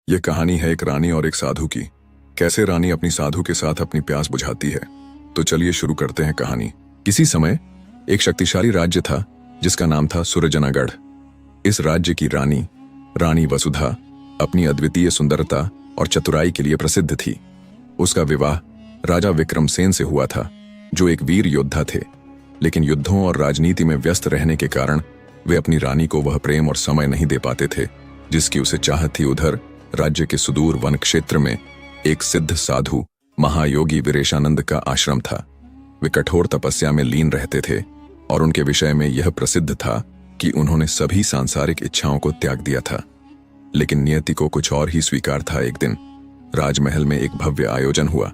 यह कहानी है एक रानी और एक साधु की। कैसे रानी अपनी साधु के साथ अपनी प्यास बुझाती है। तो चलिए शुरू करते हैं कहानी। किसी समय एक शक्तिशाली राज्य था जिसका नाम था सुरजनागढ़। इस राज्य की रानी रानी वसुधा अपनी अद्वितीय सुंदरता और चतुराई के लिए प्रसिद्ध थी। उसका विवाह राजा विक्रमसेन से हुआ था, जो एक वीर योद्धा थे, लेकिन युद्धों और राजनीति में व्यस्त रहने के कारण वे अपनी रानी को वह प्रेम और समय नहीं दे पाते थे जिसकी उसे चाहत थी। उधर राज्य के सुदूर वन क्षेत्र में एक सिद्ध साधु महायोगी वीरेशानंद का आश्रम था। वे कठोर तपस्या में लीन रहते थे और उनके विषय में यह प्रसिद्ध था कि उन्होंने सभी सांसारिक इच्छाओं को त्याग दिया था। लेकिन नियति को कुछ और ही स्वीकार था। एक दिन राजमहल में एक भव्य आयोजन हुआ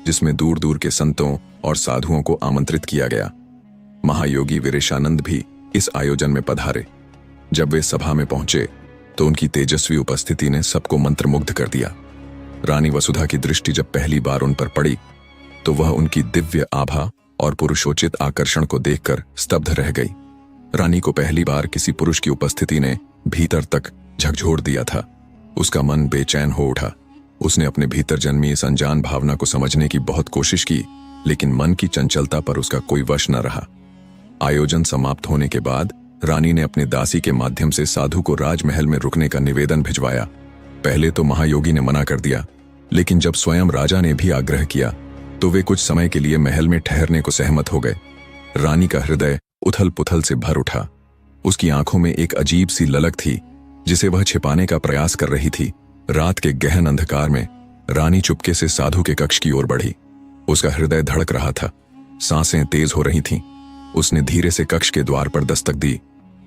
जिसमें दूर दूर के संतों और साधुओं को आमंत्रित किया गया। महायोगी वीरेशानंद भी इस आयोजन में पधारे। जब वे सभा में पहुंचे तो उनकी तेजस्वी उपस्थिति ने सबको मंत्रमुग्ध कर दिया। रानी वसुधा की दृष्टि जब पहली बार उन पर पड़ी तो वह उनकी दिव्य आभा और पुरुषोचित आकर्षण को देखकर स्तब्ध रह गई। रानी को पहली बार किसी पुरुष की उपस्थिति ने भीतर तक झकझोर दिया था। उसका मन बेचैन हो उठा। उसने अपने भीतर जन्मी इस अनजान भावना को समझने की बहुत कोशिश की, लेकिन मन की चंचलता पर उसका कोई वश न रहा। आयोजन समाप्त होने के बाद रानी ने अपने दासी के माध्यम से साधु को राजमहल में रुकने का निवेदन भिजवाया। पहले तो महायोगी ने मना कर दिया, लेकिन जब स्वयं राजा ने भी आग्रह किया तो वे कुछ समय के लिए महल में ठहरने को सहमत हो गए। रानी का हृदय उथल पुथल से भर उठा। उसकी आंखों में एक अजीब सी ललक थी जिसे वह छिपाने का प्रयास कर रही थी। रात के गहन अंधकार में रानी चुपके से साधु के कक्ष की ओर बढ़ी। उसका हृदय धड़क रहा था, सांसें तेज हो रही थीं। उसने धीरे से कक्ष के द्वार पर दस्तक दी।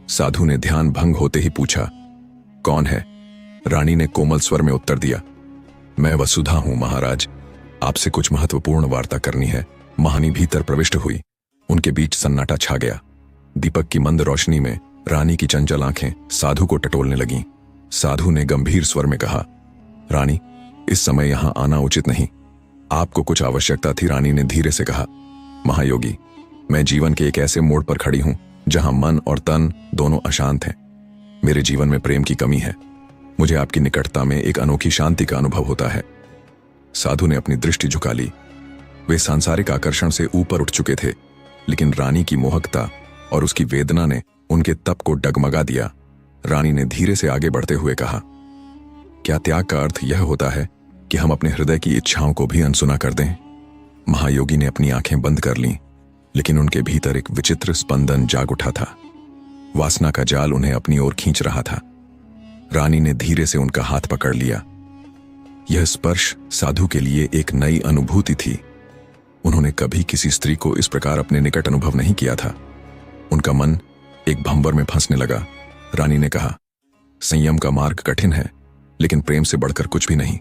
साधु ने ध्यान भंग होते ही पूछा, कौन है? रानी ने कोमल स्वर में उत्तर दिया, मैं वसुधा हूं महाराज, आपसे कुछ महत्वपूर्ण वार्ता करनी है। महानी भीतर प्रविष्ट हुई। उनके बीच सन्नाटा छा गया। दीपक की मंद रोशनी में रानी की चंचल आंखें साधु को टटोलने लगीं। साधु ने गंभीर स्वर में कहा, रानी, इस समय यहां आना उचित नहीं। आपको कुछ आवश्यकता थी। रानी ने धीरे से कहा, महायोगी, मैं जीवन के एक ऐसे मोड़ पर खड़ी हूं जहां मन और तन दोनों अशांत हैं। मेरे जीवन में प्रेम की कमी है। मुझे आपकी निकटता में एक अनोखी शांति का अनुभव होता है। साधु ने अपनी दृष्टि झुका ली। वे सांसारिक आकर्षण से ऊपर उठ चुके थे, लेकिन रानी की मोहकता और उसकी वेदना ने उनके तप को डगमगा दिया। रानी ने धीरे से आगे बढ़ते हुए कहा, क्या त्याग का अर्थ यह होता है कि हम अपने हृदय की इच्छाओं को भी अनसुना कर दें? महायोगी ने अपनी आंखें बंद कर लीं, लेकिन उनके भीतर एक विचित्र स्पंदन जाग उठा था। वासना का जाल उन्हें अपनी ओर खींच रहा था। रानी ने धीरे से उनका हाथ पकड़ लिया। यह स्पर्श साधु के लिए एक नई अनुभूति थी। उन्होंने कभी किसी स्त्री को इस प्रकार अपने निकट अनुभव नहीं किया था। उनका मन एक भंवर में फंसने लगा। रानी ने कहा, संयम का मार्ग कठिन है, लेकिन प्रेम से बढ़कर कुछ भी नहीं।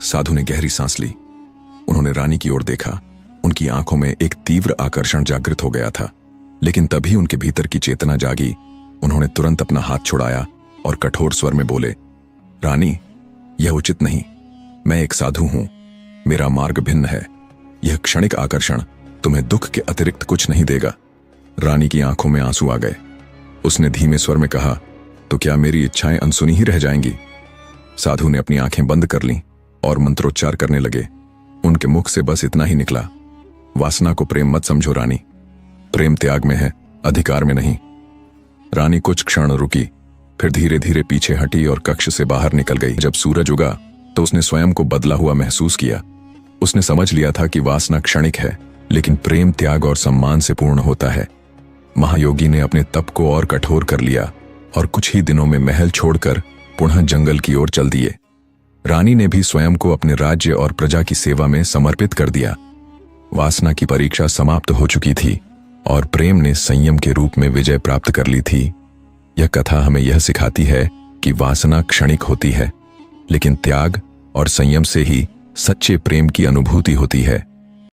साधु ने गहरी सांस ली। उन्होंने रानी की ओर देखा। उनकी आंखों में एक तीव्र आकर्षण जागृत हो गया था, लेकिन तभी उनके भीतर की चेतना जागी। उन्होंने तुरंत अपना हाथ छुड़ाया और कठोर स्वर में बोले, रानी, यह उचित नहीं। मैं एक साधु हूं। मेरा मार्ग भिन्न है। यह क्षणिक आकर्षण तुम्हें दुख के अतिरिक्त कुछ नहीं देगा। रानी की आंखों में आंसू आ गए। उसने धीमे स्वर में कहा, तो क्या मेरी इच्छाएं अनसुनी ही रह जाएंगी? साधु ने अपनी आंखें बंद कर लीं और मंत्रोच्चार करने लगे। उनके मुख से बस इतना ही निकला, वासना को प्रेम मत समझो रानी। प्रेम त्याग में है, अधिकार में नहीं। रानी कुछ क्षण रुकी, फिर धीरे धीरे पीछे हटी और कक्ष से बाहर निकल गई। जब सूरज उगा तो उसने स्वयं को बदला हुआ महसूस किया। उसने समझ लिया था कि वासना क्षणिक है, लेकिन प्रेम त्याग और सम्मान से पूर्ण होता है। महायोगी ने अपने तप को और कठोर कर लिया और कुछ ही दिनों में महल छोड़कर पुनः जंगल की ओर चल दिए। रानी ने भी स्वयं को अपने राज्य और प्रजा की सेवा में समर्पित कर दिया। वासना की परीक्षा समाप्त हो चुकी थी और प्रेम ने संयम के रूप में विजय प्राप्त कर ली थी। यह कथा हमें यह सिखाती है कि वासना क्षणिक होती है, लेकिन त्याग और संयम से ही सच्चे प्रेम की अनुभूति होती है।